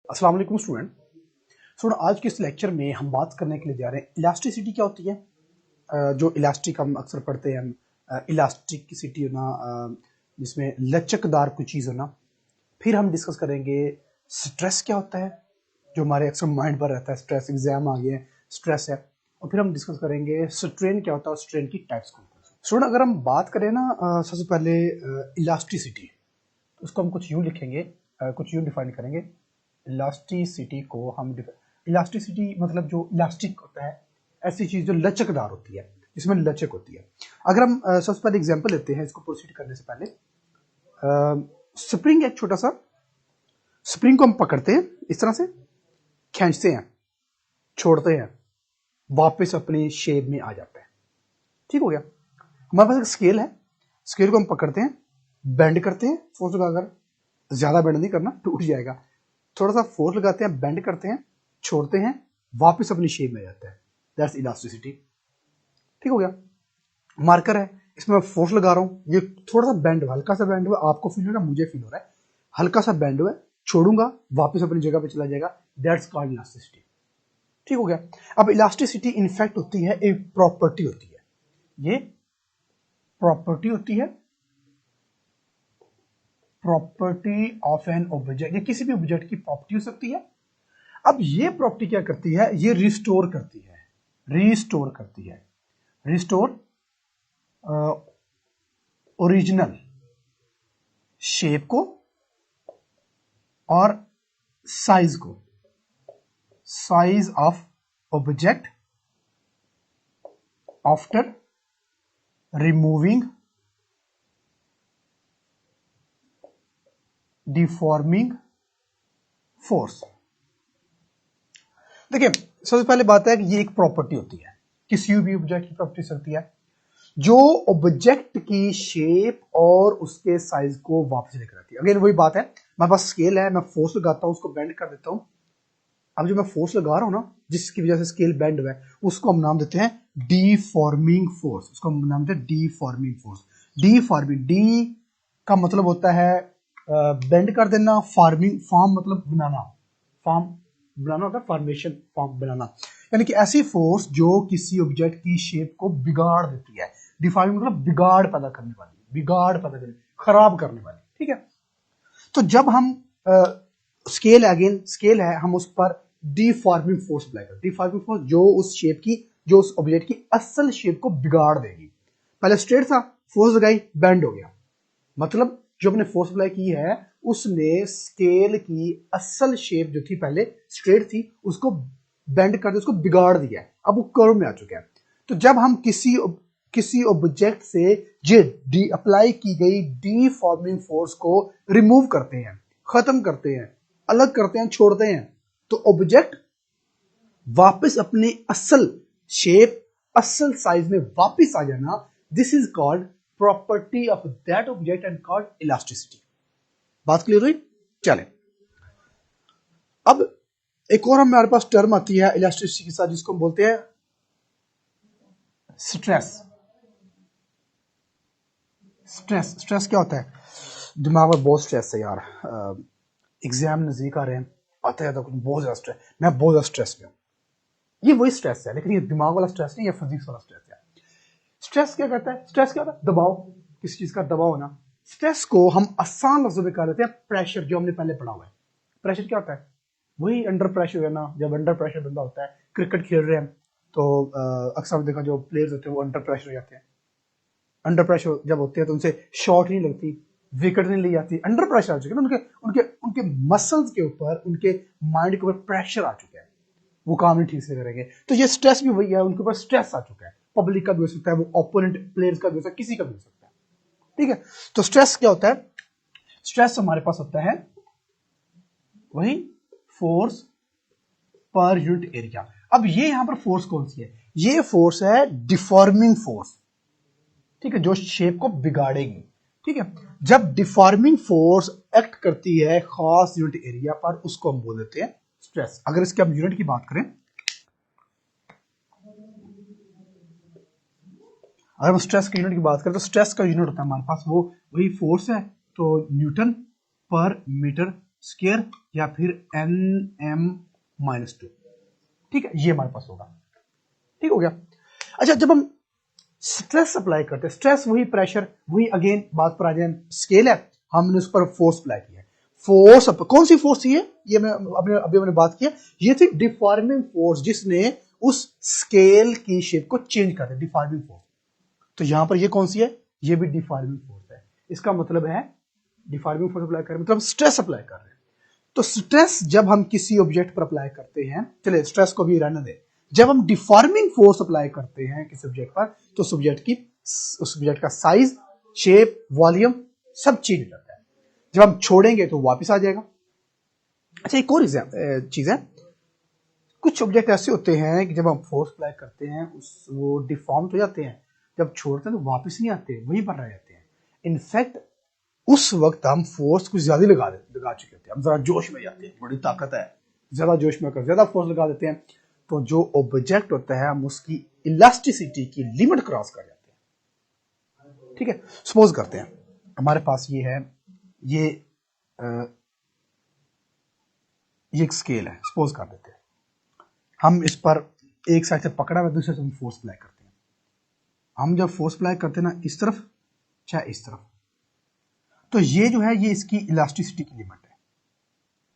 अस्सलाम वालेकुम स्टूडेंट। आज के इस लेक्चर में हम बात करने के लिए जा रहे हैं इलास्टिसिटी क्या होती है। जो इलास्टिक हम अक्सर पढ़ते हैं, इलास्टिसिटी होना, जिसमें लचकदार कोई चीज़ होना। फिर हम डिस्कस करेंगे स्ट्रेस क्या होता है, जो हमारे अक्सर माइंड पर रहता है। स्ट्रेस, एग्जाम आ गए, स्ट्रेस है। और फिर हम डिस्कस करेंगे स्ट्रेन क्या होता है और स्ट्रेन की टाइप्स कौन कौन सी। स्टूडेंट, अगर हम बात करें ना, सबसे पहले इलास्टिसिटी, उसको हम कुछ यूँ लिखेंगे, कुछ यूँ डिफाइन करेंगे। इलास्टिसिटी को हम इलास्टिसिटी मतलब जो इलास्टिक होता है, ऐसी चीज जो लचकदार होती है, जिसमें लचक होती है। अगर हम सबसे पहले एग्जांपल लेते हैं इसको प्रोसीड करने से पहले। स्प्रिंग, एक छोटा सा स्प्रिंग को हम पकड़ते हैं, इस तरह से खींचते हैं, छोड़ते हैं, वापस अपनी शेप में आ जाता है। ठीक हो गया। हमारे पास एक स्केल है, स्केल को हम पकड़ते हैं, बेंड करते हैं, फोर्स लगाकर, ज्यादा बेंड नहीं करना, टूट जाएगा। थोड़ा सा फोर्स लगाते हैं, बेंड करते हैं, छोड़ते हैं, वापस अपनी शेप में आ जाता है। That's elasticity. ठीक हो गया। मार्कर है, इसमें मैं फोर्स लगा रहा हूं, ये थोड़ा सा बेंड हुआ, हल्का सा बेंड हुआ, आपको फील हो रहा है, मुझे फील हो रहा है, हल्का सा बेंड हुआ, छोड़ूंगा, वापस अपनी जगह पे चला जाएगा। That's called elasticity. ठीक हो गया। अब इलास्टिसिटी इनफैक्ट होती है, एक प्रॉपर्टी होती है, ये प्रॉपर्टी होती है, प्रॉपर्टी ऑफ एन ऑब्जेक्ट। ये किसी भी ऑब्जेक्ट की प्रॉपर्टी हो सकती है। अब ये प्रॉपर्टी क्या करती है, ये रिस्टोर करती है, रिस्टोर करती है, रिस्टोर ओरिजिनल शेप को और साइज को, size of object after removing deforming force. देखिए, सबसे पहले बात है कि ये एक प्रॉपर्टी होती है, किसी भी ऑब्जेक्ट की प्रॉपर्टी सकती है, जो ऑब्जेक्ट की शेप और उसके साइज को वापस लेकर आती है। अगेन वही बात है, मेरे पास स्केल है, मैं फोर्स लगाता हूं, उसको बेंड कर देता हूं। अब जो मैं फोर्स लगा रहा हूं ना, जिसकी वजह से स्केल बेंड हुआ है, उसको हम नाम देते हैं डीफॉर्मिंग फोर्स। उसको हम नाम देते हैं डीफॉर्मिंग फोर्स। डीफॉर्मिंग, डी का मतलब होता है बेंड कर देना, फार्मिंग, फॉर्म मतलब बनाना, फॉर्म बनाना होता है, फॉर्मेशन, फॉर्म बनाना। यानी कि ऐसी फोर्स जो किसी ऑब्जेक्ट की शेप को बिगाड़ देती है। डिफॉर्मिंग मतलब बिगाड़ पैदा करने वाली, बिगाड़ पैदा करने, खराब करने वाली। ठीक है। तो जब हम स्केल, अगेन स्केल है, हम उस पर डीफॉर्मिंग फोर्स अप्लाई करते हैं। डीफॉर्मिंग फोर्स जो उस शेप की, जो उस ऑब्जेक्ट की असल शेप को बिगाड़ देगी। पहले स्ट्रेट था, फोर्स लगाई, बेंड हो गया, मतलब जो अपने फोर्स अप्लाई की है, उसने स्केल की असल शेप जो थी पहले स्ट्रेट थी, उसको बेंड कर दिया, उसको बिगाड़ दिया, अब वो कर्व में आ चुका है। तो जब हम किसी ऑब्जेक्ट से ये अप्लाई की गई डीफॉर्मिंग फोर्स को रिमूव करते हैं, खत्म करते हैं, अलग करते हैं, छोड़ते हैं, तो ऑब्जेक्ट वापस अपने असल शेप, असल साइज में वापस आ जाना, this is called property of that object and called elasticity. बात क्लियर हुई? चले, अब एक और हमारे पास टर्म आती है इलास्टिसिटी के साथ, जिसको हम बोलते हैं स्ट्रेस। स्ट्रेस, स्ट्रेस क्या होता है? दिमाग में बहुत स्ट्रेस है यार, एग्जाम नजदीक आ रहे हैं, आता है तो बहुत ज्यादा स्ट्रेस, मैं बहुत ज्यादा स्ट्रेस में हूं। ये वही स्ट्रेस है, लेकिन ये दिमाग वाला स्ट्रेस नहीं, ये फिजिक्स वाला स्ट्रेस है। स्ट्रेस क्या कहता है? स्ट्रेस क्या होता है? दबाव, किसी चीज का दबाव होना। स्ट्रेस को हम आसान लफ्जों में कह देते हैं प्रेशर, जो हमने पहले पढ़ा हुआ है। प्रेशर क्या होता है? वही अंडर प्रेशर है ना, जब अंडर प्रेशर बंदा होता है, क्रिकेट खेल रहे हैं तो अक्सर देखा, जो प्लेयर्स होते हैं वो अंडर प्रेशर हो जाते हैं। अंडर प्रेशर जब होते हैं तो उनसे शॉट नहीं लगती, विकेट नहीं ली जाती, अंडर प्रेशर आ चुके हैं, उनके उनके उनके मसल्स के ऊपर, उनके माइंड के ऊपर प्रेशर आ चुका है, वो काम नहीं ठीक से करेंगे। तो ये स्ट्रेस भी वही है, उनके ऊपर स्ट्रेस आ चुका है। पब्लिक का भी हो सकता है, वो ओपोनेंट प्लेयर्स का भी हो सकता है, किसी का भी हो सकता है। ठीक है। तो स्ट्रेस क्या होता है? स्ट्रेस हमारे पास होता है वही फोर्स पर यूनिट एरिया। अब ये यहां पर फोर्स कौन सी है? ये फोर्स है डिफॉर्मिंग फोर्स। ठीक है, जो शेप को बिगाड़ेगी। ठीक है। जब डिफॉर्मिंग फोर्स एक्ट करती है खास यूनिट एरिया पर, उसको हम बोल देते हैं स्ट्रेस। अगर इसके हम यूनिट की बात करें, अगर हम स्ट्रेस की यूनिट की बात करें, तो स्ट्रेस का यूनिट होता है हमारे पास वो वही फोर्स है, तो न्यूटन पर मीटर स्क्वायर या फिर nm-2। ठीक है, ये हमारे पास होगा। ठीक हो गया। अच्छा, जब हम स्ट्रेस अप्लाई करते हैं, स्ट्रेस वही प्रेशर, वही अगेन बात पर आ जाए, स्केल है, हमने उस पर फोर्स अप्लाई किया। फोर्स कौन सी फोर्स थी ये मैं अभी हमने बात किया, ये थी डिफॉर्मिंग फोर्स, जिसने उस स्केल की शेप को चेंज कर दिया, डिफॉर्मिंग फोर्स। तो यहां पर ये कौन सी है, ये भी डिफॉर्मिंग फोर्स है। इसका मतलब है डिफॉर्मिंग फोर्स अप्लाई कर रहे हैं मतलब स्ट्रेस अप्लाई कर रहे हैं। तो स्ट्रेस जब हम किसी ऑब्जेक्ट पर अप्लाई करते हैं, चलिए स्ट्रेस को भी रहने दें, जब हम डिफॉर्मिंग फोर्स अप्लाई करते हैं किसी ऑब्जेक्ट पर, तो उस ऑब्जेक्ट का साइज, शेप, वॉल्यूम सब चेंज हो जाता है। जब हम छोड़ेंगे तो वापस आ जाएगा। अच्छा, एक और चीज है, कुछ ऑब्जेक्ट ऐसे होते हैं कि जब हम फोर्स अप्लाई करते हैं वो डिफॉर्म हो जाते हैं, जब छोड़ते हैं तो वापस नहीं आते, वहीं पर रह जाते हैं। इनफैक्ट उस वक्त हम फोर्स कुछ ज्यादा लगा चुके होते हैं, हम जरा जोश में जाते हैं, बड़ी ताकत है, ज्यादा जोश में कर ज्यादा फोर्स लगा देते हैं, तो जो ऑब्जेक्ट होता है हम उसकी इलास्टिसिटी की लिमिट क्रॉस कर जाते हैं। ठीक है, सपोज करते हैं हमारे पास ये है, ये एक स्केल है, सपोज कर देते हैं हम इस पर एक साइड से पकड़ा हुआ, दूसरे से हम फोर्स अप्लाई करते हैं। हम जब फोर्स अप्लाई करते हैं ना, इस तरफ चाहे इस तरफ, तो ये जो है ये इसकी इलास्टिसिटी की लिमिट है,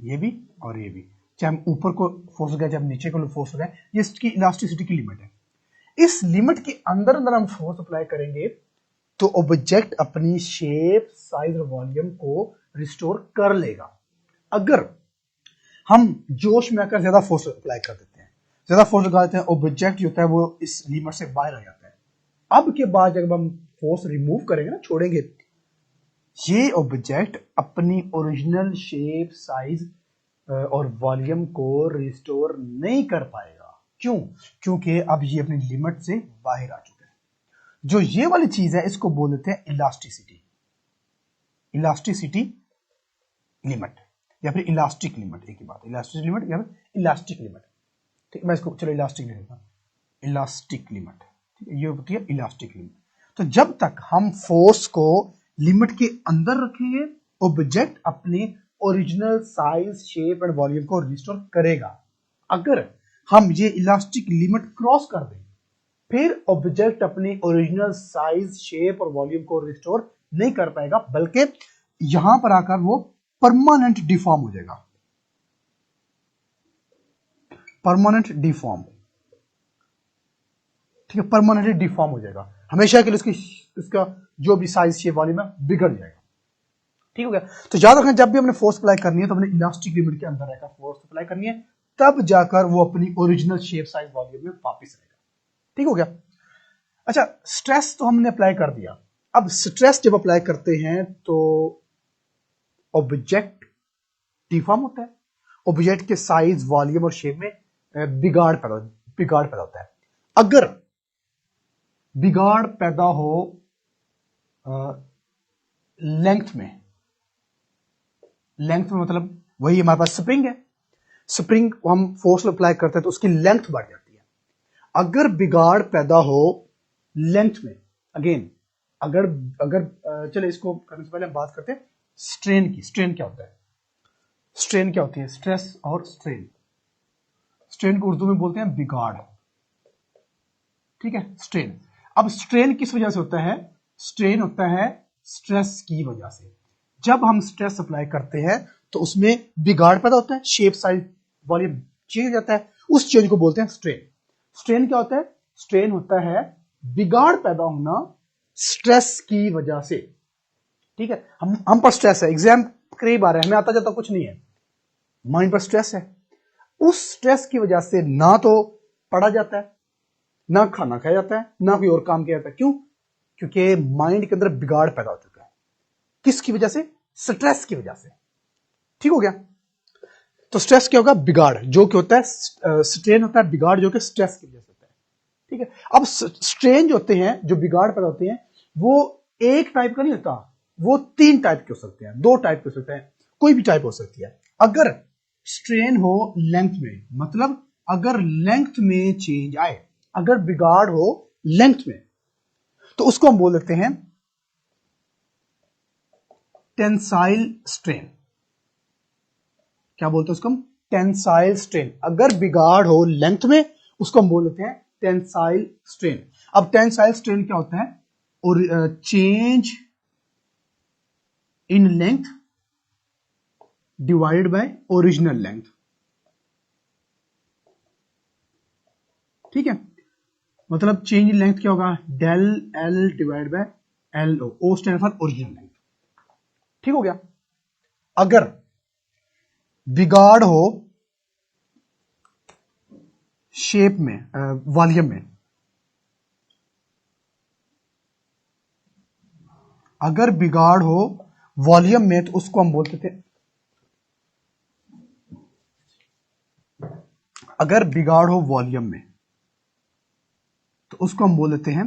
ये भी और ये भी, चाहे हम ऊपर को फोर्स लगाए चाहे हम नीचे को फोर्स लगाए, ये इसकी इलास्टिसिटी की लिमिट है। इस लिमिट के अंदर अंदर हम फोर्स अप्लाई करेंगे तो ऑब्जेक्ट अपनी शेप, साइज और वॉल्यूम को रिस्टोर कर लेगा। अगर हम जोश में आकर ज्यादा फोर्स अप्लाई कर देते हैं, ज्यादा फोर्स लगा देते हैं, ऑब्जेक्ट जो होता है वो इस लिमिट से बाहर आ जाता है। अब के बाद जब हम फोर्स रिमूव करेंगे ना, छोड़ेंगे, ये ऑब्जेक्ट अपनी ओरिजिनल शेप, साइज और वॉल्यूम को रिस्टोर नहीं कर पाएगा। क्यों? क्योंकि अब ये अपनी लिमिट से बाहर आ चुका है। जो ये वाली चीज है इसको बोल देते हैं इलास्टिसिटी, इलास्टिसिटी लिमिट या फिर इलास्टिक लिमिट। एक ही बात, इलास्टिक लिमिट या फिर इलास्टिक लिमिट। ठीक है, मैं इसको चलो इलास्टिक लिख देता हूं, इलास्टिक लिमिट। ठीक है, ये होती है इलास्टिक लिमिट। तो जब तक हम फोर्स को लिमिट के अंदर रखेंगे, ऑब्जेक्ट अपने original size, shape and volume को रिस्टोर करेगा। अगर हम ये इलास्टिक लिमिट क्रॉस कर दें, फिर ऑब्जेक्ट अपनी ओरिजिनल साइज, शेप और वॉल्यूम को रिस्टोर नहीं कर पाएगा, बल्कि यहां पर आकर वो परमानेंट डिफॉर्म हो जाएगा, परमानेंट डिफॉर्म। ठीक है, परमानेंटली डिफॉर्म हो जाएगा, हमेशा के लिए उसका जो भी साइज, शेप, वॉल्यूम है बिगड़ जाएगा। ठीक हो गया। तो याद रखना, जब भी हमने फोर्स अप्लाई करनी है तो हमने इलास्टिक लिमिट के अंदर रहकर फोर्स अप्लाई करनी है, तब जाकर वो अपनी ओरिजिनल शेप, साइज, वॉल्यूम में वापस आएगा। ठीक हो गया। अच्छा, स्ट्रेस तो हमने अप्लाई कर दिया। अब स्ट्रेस जब अप्लाई करते हैं तो ऑब्जेक्ट डिफॉर्म होता है, ऑब्जेक्ट के साइज, वॉल्यूम और शेप में बिगाड़ पैदा होता है। अगर बिगाड़ पैदा हो लेंथ में मतलब वही हमारे पास स्प्रिंग है, स्प्रिंग को हम फोर्स अप्लाई करते हैं तो उसकी लेंथ बढ़ जाती है। अगर बिगाड़ पैदा हो लेंथ में, अगेन अगर चलो इसको करने से पहले हम बात करते हैं स्ट्रेन की। स्ट्रेन क्या होता है? स्ट्रेन क्या होती है? स्ट्रेस और स्ट्रेन। स्ट्रेन को उर्दू में बोलते हैं बिगाड़। ठीक है, स्ट्रेन। अब स्ट्रेन किस वजह से होता है? स्ट्रेन होता है स्ट्रेस की वजह से। जब हम स्ट्रेस अप्लाई करते हैं तो उसमें बिगाड़ पैदा होता है, शेप, साइज, वॉल्यूम चेंज हो जाता है, उस चेंज को बोलते हैं स्ट्रेन। स्ट्रेन क्या होता है? स्ट्रेन होता है बिगाड़ पैदा होना स्ट्रेस की वजह से। ठीक है, हम पर स्ट्रेस है, एग्जाम करीब आ रहा है, हमें आता जाता कुछ नहीं है, माइंड पर स्ट्रेस है। उस स्ट्रेस की वजह से ना तो पढ़ा जाता है, ना खाना खाया जाता है, ना कोई और काम किया जाता है। क्यों? क्योंकि माइंड के अंदर बिगाड़ पैदा हो चुका है। किसकी वजह से? स्ट्रेस की वजह से। ठीक हो गया। तो स्ट्रेस क्या होगा? बिगाड़। जो क्या होता है? स्ट्रेन होता है बिगाड़, जो कि स्ट्रेस की वजह से होता है। ठीक है, अब स्ट्रेन जो होते हैं, जो बिगाड़ पैदा होते हैं, वो एक टाइप का नहीं होता, वो 3 टाइप के हो सकते हैं, 2 टाइप के हो सकते हैं, कोई भी टाइप हो सकती है। अगर स्ट्रेन हो लेंथ में, मतलब अगर लेंथ में चेंज आए, अगर बिगाड़ हो लेंथ में, तो उसको हम बोल देते हैं टेंसाइल स्ट्रेन। क्या बोलते हैं उसको हम? Tensile strain. अगर बिगाड़ हो लेंथ में उसको हम बोल देते हैं टेंसाइल स्ट्रेन। अब टेंसाइल स्ट्रेन क्या होता है? और change in length divided by original length. ठीक है, मतलब चेंज इन लेंथ क्या होगा? Del L divide by L O. O stand for original length. ठीक हो गया। अगर बिगाड़ हो शेप में, वॉल्यूम में, अगर बिगाड़ हो वॉल्यूम में तो उसको हम बोलते थे, अगर बिगाड़ हो वॉल्यूम में तो उसको हम बोल देते हैं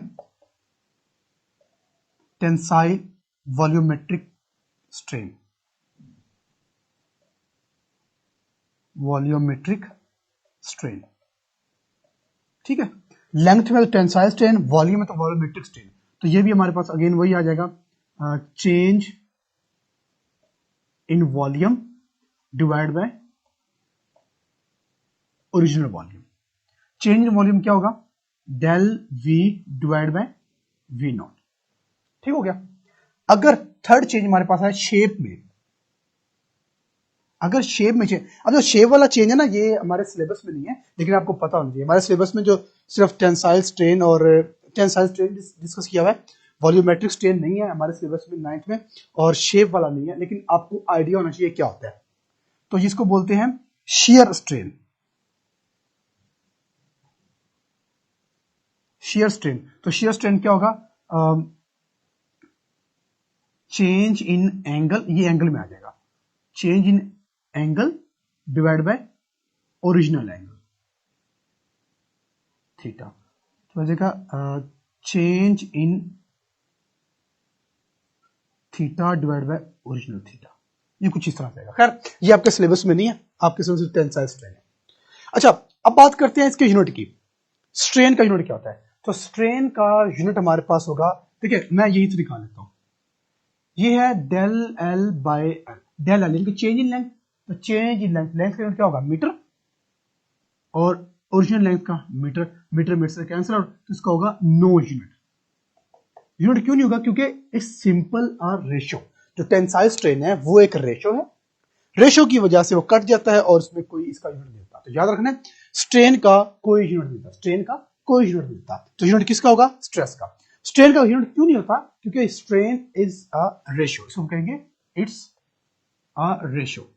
tensile volumetric strain. Volumetric strain. ठीक है, लेंथ में तो टेंसाइल स्ट्रेन, वॉल्यूम में तो वॉल्यूमेट्रिक स्ट्रेन। तो ये भी हमारे पास अगेन वही आ जाएगा, change in volume divide by original volume. Change in volume क्या होगा? Del V divide by V naught. ठीक हो गया। अगर थर्ड चेंज हमारे पास है शेप में, अगर शेप में चेंज, अब जो शेप वाला चेंज है ना ये हमारे सिलेबस में नहीं है, लेकिन आपको पता होना चाहिए। हमारे सिलेबस में जो सिर्फ टेंसाइल स्ट्रेन और टेंसाइल स्ट्रेन डिस्कस किया हुआ है, वॉल्यूमेट्रिक स्ट्रेन नहीं है हमारे सिलेबस में 9th में, और शेप वाला नहीं है, लेकिन आपको आइडिया होना चाहिए क्या होता है। तो जिसको बोलते हैं शियर स्ट्रेन। शियर स्ट्रेन, तो शियर स्ट्रेन क्या होगा? चेंज इन एंगल, ये एंगल में आ जाएगा, change in angle divide by original angle theta. तो आ जाएगा change in theta divide by original theta. ये कुछ इस तरह से आएगा। खैर ये आपके सिलेबस में नहीं है, आपके सिलेबस में टेंसाइल स्ट्रेन है। अच्छा, अब बात करते हैं इसके यूनिट की। स्ट्रेन का यूनिट क्या होता है? तो स्ट्रेन का यूनिट हमारे पास होगा, ठीक है, मैं यही तो दिखा लेता हूं। ये है del L by L. Del L यानी चेंज इन लेंथ, तो चेंज इन लेंथ, लेंथ का यूनिट क्या होगा? मीटर, और ओरिजिनल लेंथ का मीटर, मीटर मीटर से कैंसिल आउट, तो इसका होगा नो यूनिट। यूनिट क्यों नहीं होगा? क्योंकि इट्स सिंपल आर रेशियो। जो टेंसाइल स्ट्रेन है वो एक रेशियो है, रेशियो की वजह से वो कट जाता है और उसमें कोई इसका यूनिट नहीं होता। तो याद रखना, स्ट्रेन का कोई यूनिट नहीं होता, स्ट्रेन का कोई यूनिट नहीं होता। तो यूनिट किसका होगा? स्ट्रेस का। स्ट्रेन का यूनिट क्यों नहीं होता? क्योंकि स्ट्रेन इज अ रेशियो। इसको हम कहेंगे it's a ratio,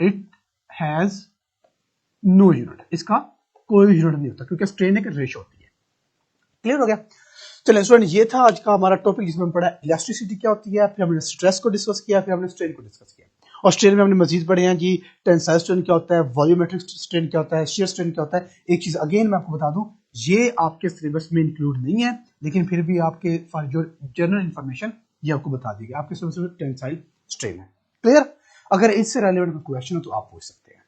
it has no unit. इसका कोई यूनिट नहीं होता क्योंकि स्ट्रेन एक रेशियो होती है। क्लियर हो गया? चलिए स्टूडेंट, ये था आज का हमारा टॉपिक जिसमें हम पढ़ा इलास्टिसिटी क्या होती है, फिर हमने स्ट्रेस को डिस्कस किया, फिर हमने स्ट्रेन को डिस्कस किया। और स्ट्रेन में हमने मजीद पढ़े हैं जी, टेंसाइल स्ट्रेन क्या होता है, वॉल्यूमेट्रिक स्ट्रेन क्या होता है, शियर स्ट्रेन क्या होता है। एक चीज अगेन मैं आपको बता दूं, ये आपके सिलेबस में इंक्लूड नहीं है, लेकिन फिर भी आपके फॉर जो जनरल इंफॉर्मेशन ये आपको बता दी गई। आपके सिलेबस में टेंसाइल स्ट्रेन है। क्लियर? अगर इससे रेलेवेंट क्वेश्चन हो तो आप पूछ सकते हैं।